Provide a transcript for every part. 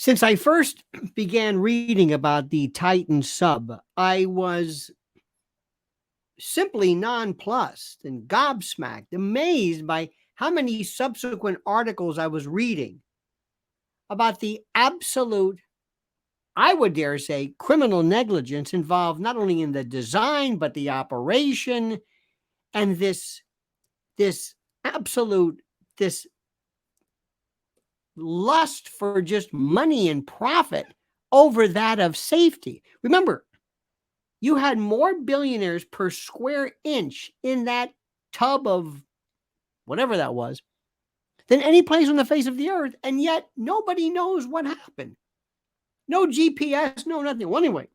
Since I first began reading about the Titan sub, I was simply nonplussed and gobsmacked, amazed by how many subsequent articles I was reading about the absolute, I would dare say, criminal negligence involved not only in the design but the operation, and this absolute this lust for just money and profit over that of safety. Remember, you had more billionaires per square inch in that tub of whatever that was than any place on the face of the earth, and yet nobody knows what happened. No GPS, no nothing. Well, anyway,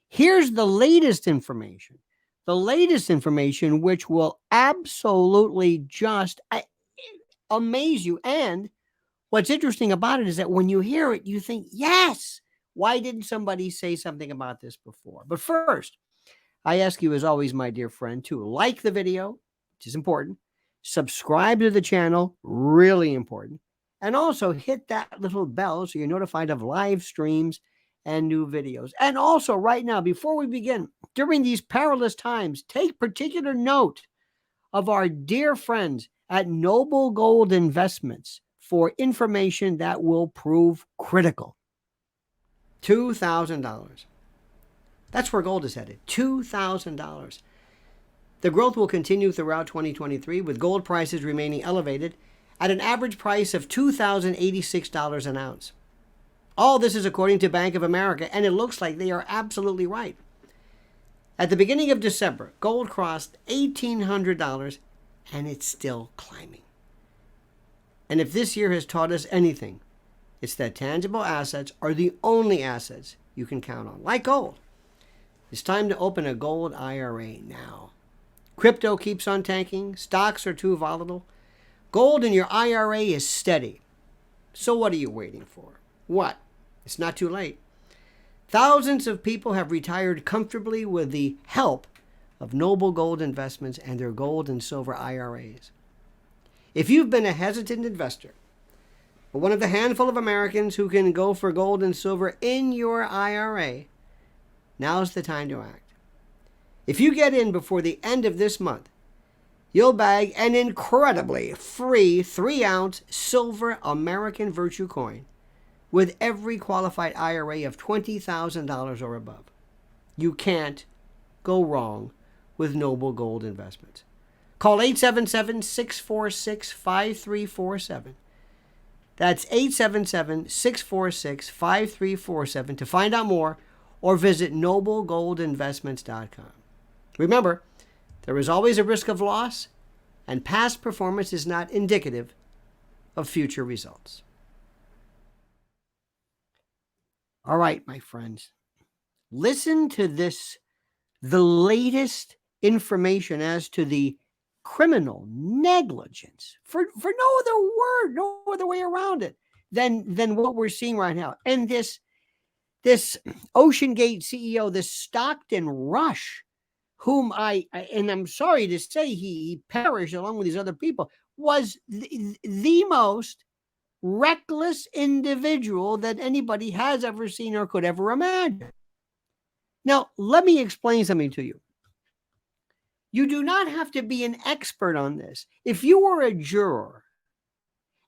here's the latest information. The latest information, which will absolutely just amaze you. And what's interesting about it is that when you hear it, you think, yes, why didn't somebody say something about this before? But first, I ask you, as always, my dear friend, to like the video, which is important, subscribe to the channel, really important, and also hit that little bell so you're notified of live streams and new videos. And also, right now, before we begin, during these perilous times, take particular note of our dear friends at Noble Gold Investments for information that will prove critical. $2,000. That's where gold is headed, $2,000. The growth will continue throughout 2023, with gold prices remaining elevated at an average price of $2,086 an ounce. All this is according to Bank of America, and it looks like they are absolutely right. At the beginning of December, gold crossed $1,800, and it's still climbing. And if this year has taught us anything, it's that tangible assets are the only assets you can count on, like gold. It's time to open a gold IRA now. Crypto keeps on tanking. Stocks are too volatile. Gold in your IRA is steady. So what are you waiting for? What? It's not too late. Thousands of people have retired comfortably with the help of Noble Gold Investments and their gold and silver IRAs. If you've been a hesitant investor, but one of the handful of Americans who can go for gold and silver in your IRA, now's the time to act. If you get in before the end of this month, you'll bag an incredibly free 3-ounce silver American Virtue coin with every qualified IRA of $20,000 or above. You can't go wrong with Noble Gold Investments. Call 877-646-5347. That's 877-646-5347 to find out more, or visit noblegoldinvestments.com. Remember, there is always a risk of loss, and past performance is not indicative of future results. All right, my friends, listen to this, the latest information as to the criminal negligence, for no other word, no other way around it than what we're seeing right now. And this OceanGate CEO, this Stockton Rush, whom and I'm sorry to say he perished along with these other people, was the most reckless individual that anybody has ever seen or could ever imagine. Now, let me explain something to you. You do not have to be an expert on this. If you were a juror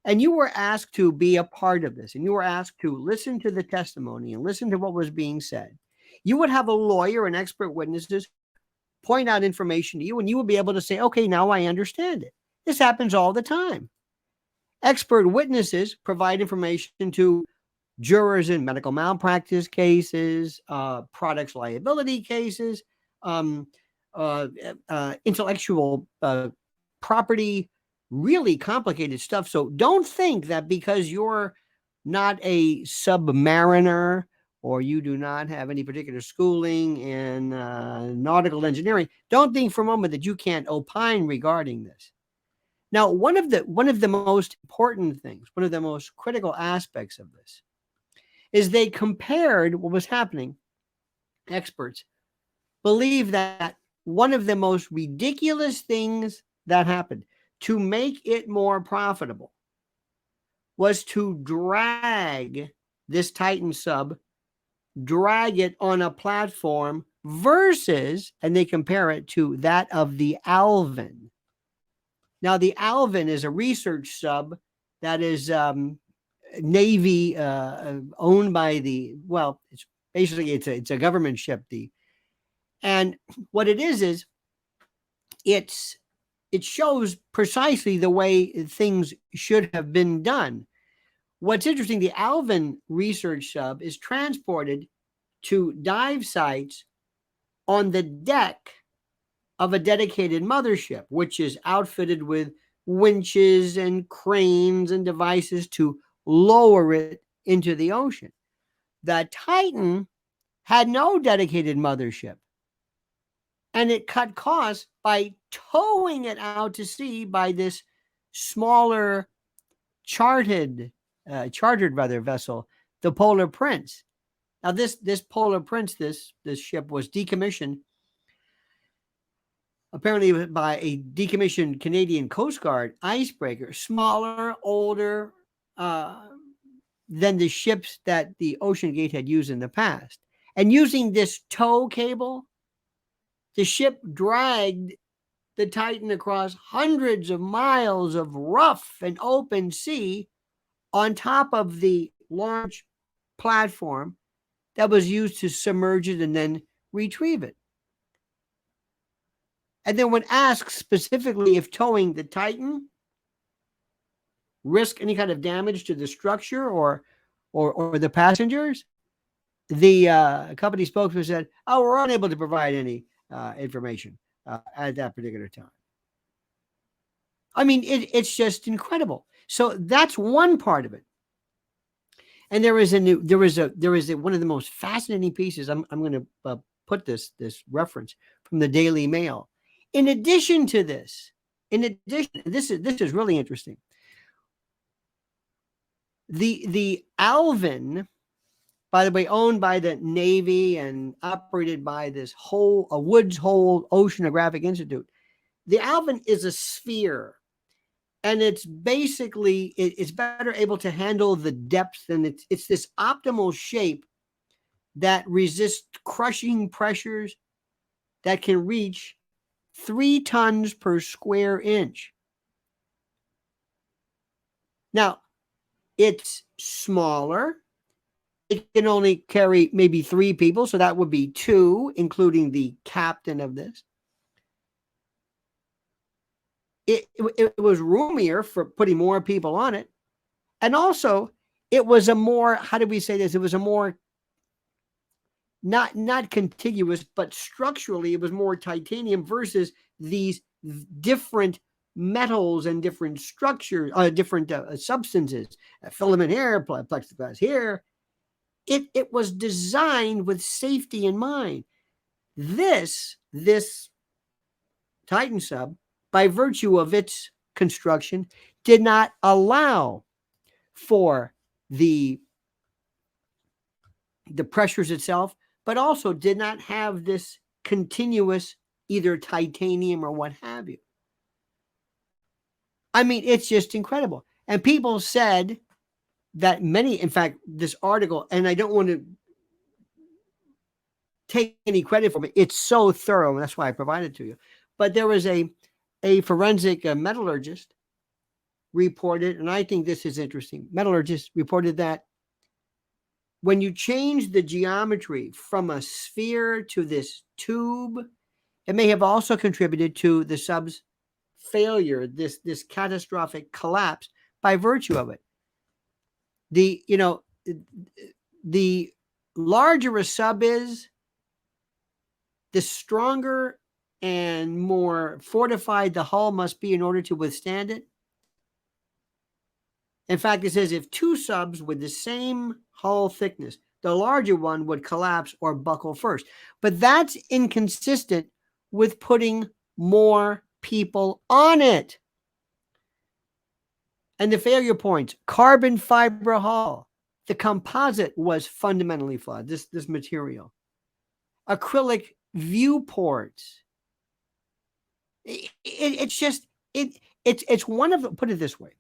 and you were asked to be a part of this, and you were asked to listen to the testimony and listen to what was being said, you would have a lawyer and expert witnesses point out information to you, and you would be able to say, okay, now I understand it. This happens all the time. Expert witnesses provide information to jurors in medical malpractice cases, products liability cases, intellectual property, really complicated stuff. So don't think that because you're not a submariner or you do not have any particular schooling in nautical engineering, don't think for a moment that you can't opine regarding this. Now, one of the most important things, one of the most critical aspects of this is they compared what was happening. Experts believe that one of the most ridiculous things that happened to make it more profitable was to drag this Titan sub, drag it on a platform versus, and they compare it to that of the Alvin. Now, the Alvin is a research sub that is Navy owned by the, well, it's basically it's a government ship. And what it is it's it shows precisely the way things should have been done. What's interesting, the Alvin research sub is transported to dive sites on the deck of a dedicated mothership, which is outfitted with winches and cranes and devices to lower it into the ocean. The Titan had no dedicated mothership, and it cut costs by towing it out to sea by this smaller chartered vessel, the Polar Prince. Now, this Polar Prince, this ship was decommissioned apparently by a decommissioned Canadian Coast Guard icebreaker, smaller, older than the ships that the OceanGate had used in the past. And using this tow cable, the ship dragged the Titan across hundreds of miles of rough and open sea on top of the large platform that was used to submerge it and then retrieve it. And then when asked specifically if towing the Titan risked any kind of damage to the structure or the passengers, the company spokesman said, "Oh, we're unable to provide any information at that particular time." I mean, it's just incredible. So that's one part of it. And there is one of the most fascinating pieces. I'm going to put this reference from the Daily Mail. In addition to this, this is really interesting. The Alvin, by the way, owned by the Navy and operated by this Woods Hole Oceanographic Institute. The Alvin is a sphere, and it's basically it's better able to handle the depth, and it's this optimal shape that resists crushing pressures that can reach 3 tons per square inch. Now, it's smaller. It can only carry maybe 3 people, so that would be 2, including the captain of this. It was roomier for putting more people on it. And also, it was a more, how do we say this? It was a more, not contiguous, but structurally, it was more titanium versus these different metals and different structures, different substances, filament here, plexiglass here. It was designed with safety in mind. This Titan sub, by virtue of its construction, did not allow for the pressures itself, but also did not have this continuous either titanium or what have you. I mean, it's just incredible. And people said that in fact, this article, and I don't want to take any credit for it, it's so thorough, and that's why I provided it to you. But there was a forensic metallurgist reported, and I think this is interesting. Metallurgist reported that when you change the geometry from a sphere to this tube, it may have also contributed to the sub's failure, this catastrophic collapse by virtue of it. The larger a sub is, the stronger and more fortified the hull must be in order to withstand it. In fact, it says if 2 subs with the same hull thickness, the larger one would collapse or buckle first. But that's inconsistent with putting more people on it. And the failure points: carbon fiber hull. The composite was fundamentally flawed, this material. Acrylic viewports. It's just, it's one of the, put it this way.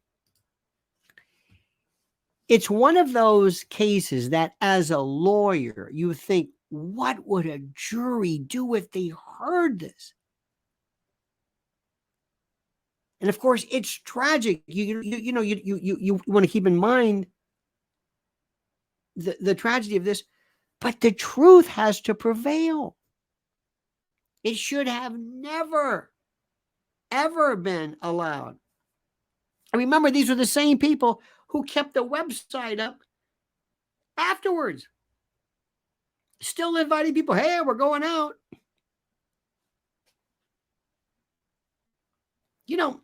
It's one of those cases that as a lawyer, you think, what would a jury do if they heard this? And of course, it's tragic. You want to keep in mind the tragedy of this, but the truth has to prevail. It should have never, ever been allowed. And remember, these were the same people who kept the website up afterwards, still inviting people. Hey, we're going out. You know,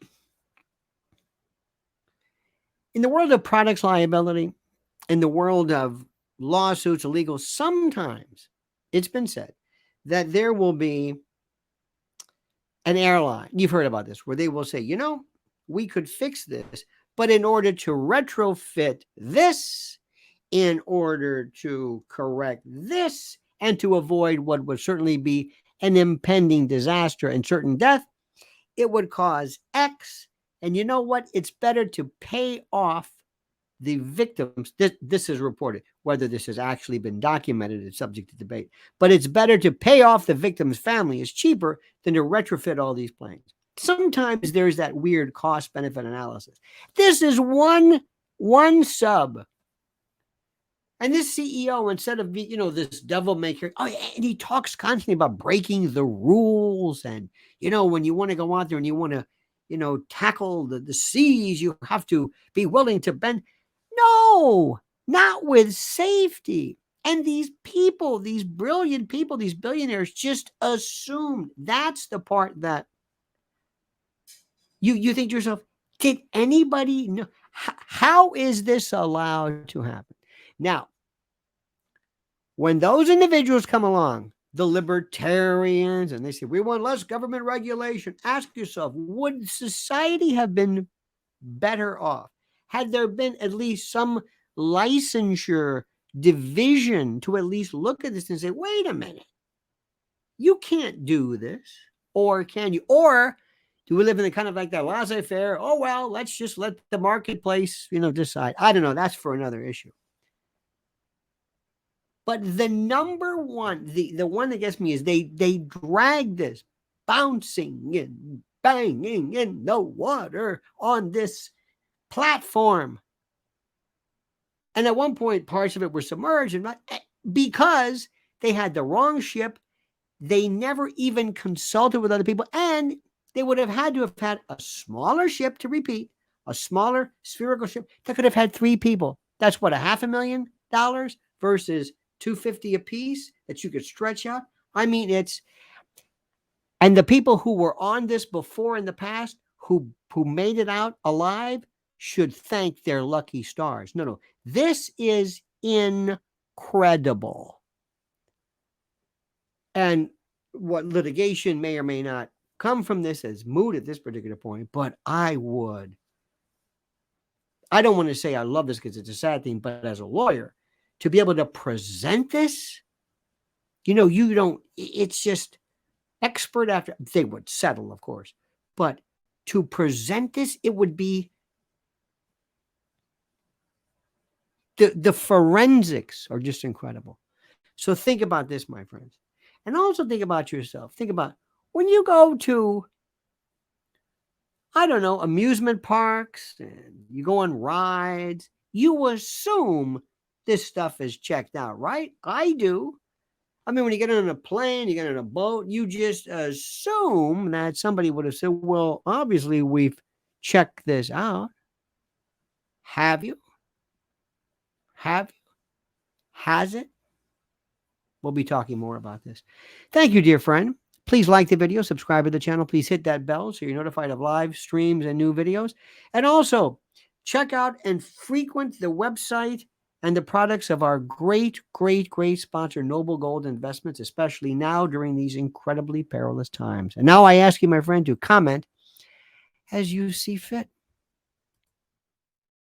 in the world of products liability, in the world of lawsuits, illegal, sometimes it's been said that there will be an airline, you've heard about this, where they will say, we could fix this, but in order to retrofit this, in order to correct this, and to avoid what would certainly be an impending disaster and certain death, it would cause X. And you know what? It's better to pay off the victims. This is reported. Whether this has actually been documented is subject to debate. But it's better to pay off the victim's family. It's cheaper than to retrofit all these planes. Sometimes there's that weird cost-benefit analysis. This is one sub. And this CEO, instead of this devil maker, and he talks constantly about breaking the rules. And, when you want to go out there and you want to, tackle the seas, you have to be willing to bend. No, not with safety. And these people, these brilliant people, these billionaires just assumed. That's the part that you think to yourself, did anybody know? How is this allowed to happen? Now, when those individuals come along, the libertarians, and they say, we want less government regulation, ask yourself, would society have been better off had there been at least some licensure division to at least look at this and say, wait a minute, you can't do this, or can you? Or do we live in the kind of like that laissez-faire? Oh, well, let's just let the marketplace, decide. I don't know. That's for another issue. But the number one, the one that gets me is they drag this bouncing and banging in the water on this platform. And at one point, parts of it were submerged, and because they had the wrong ship. They never even consulted with other people, and they would have had to have had a smaller ship, to repeat, a smaller spherical ship that could have had 3 people. That's what, $500,000 versus $250 a piece that you could stretch out. I mean, and the people who were on this before in the past who made it out alive should thank their lucky stars. No, this is incredible. And what litigation may or may not come from this as moot at this particular point, but I don't want to say I love this because it's a sad thing, but as a lawyer, to be able to present this, it's just expert after, they would settle, of course, but to present this, it would be, the forensics are just incredible. So think about this, my friends. And also think about yourself. Think about when you go to, I don't know, amusement parks and you go on rides, you assume this stuff is checked out, right? I do. I mean, when you get on a plane, you get on a boat, you just assume that somebody would have said, well, obviously we've checked this out. Have you? Has it? We'll be talking more about this. Thank you, dear friend. Please like the video, subscribe to the channel. Please hit that bell so you're notified of live streams and new videos. And also, check out and frequent the website and the products of our great, great, great sponsor, Noble Gold Investments, especially now during these incredibly perilous times. And now I ask you, my friend, to comment as you see fit.